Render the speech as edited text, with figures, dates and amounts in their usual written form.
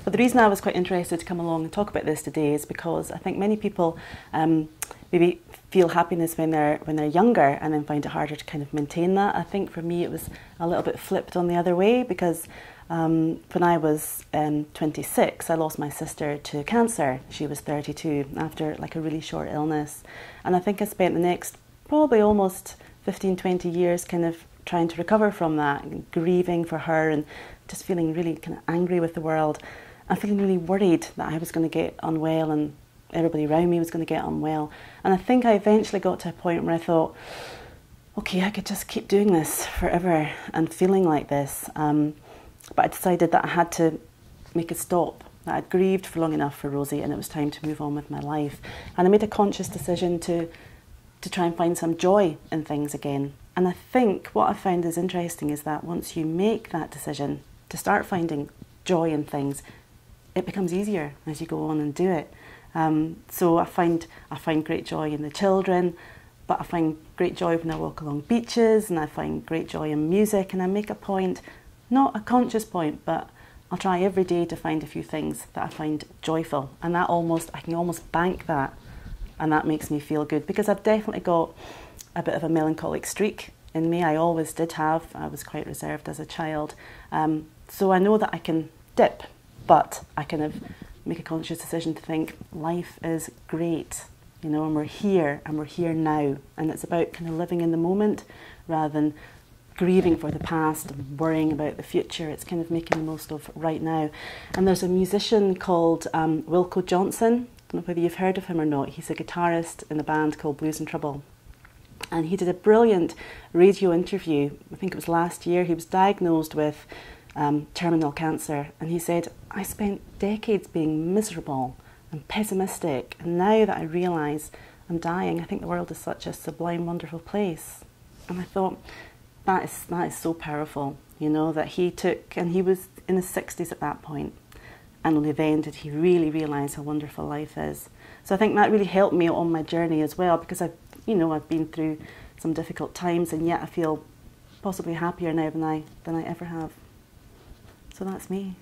But the reason I was quite interested to come along and talk about this today is because I think many people maybe feel happiness when they're younger and then find it harder to kind of maintain that. I think for me it was a little bit flipped on the other way, because when I was 26, I lost my sister to cancer. She was 32 after like a really short illness, and I think I spent the next probably almost 15-20 years kind of trying to recover from that, and grieving for her, and just feeling really kind of angry with the world, and feeling really worried that I was going to get unwell and everybody around me was going to get unwell. And I think I eventually got to a point where I thought, okay, I could just keep doing this forever and feeling like this. But I decided that I had to make a stop, that I'd grieved for long enough for Rosie and it was time to move on with my life. And I made a conscious decision to try and find some joy in things again. And I think what I found is interesting is that once you make that decision to start finding joy in things, it becomes easier as you go on and do it. So I find great joy in the children, but I find great joy when I walk along beaches, and I find great joy in music, and I make a point, not a conscious point, but I'll try every day to find a few things that I find joyful, and that I can almost bank that, and that makes me feel good, because I've definitely got a bit of a melancholic streak in me. I always did have. I was quite reserved as a child, so I know that I can dip, but I kind of make a conscious decision to think life is great, you know, and we're here now, and it's about kind of living in the moment rather than grieving for the past and worrying about the future. It's kind of making the most of right now. And there's a musician called Wilco Johnson. I don't know whether you've heard of him or not. He's a guitarist in a band called Blues and Trouble. And he did a brilliant radio interview, I think it was last year. He was diagnosed with terminal cancer, and he said, I spent decades being miserable and pessimistic, and now that I realise I'm dying, I think the world is such a sublime, wonderful place. And I thought, that is so powerful, you know, that he took, and he was in his 60s at that point, and only then did he really realise how wonderful life is. So I think that really helped me on my journey as well, because I've been through some difficult times, and yet I feel possibly happier now than I ever have. So that's me.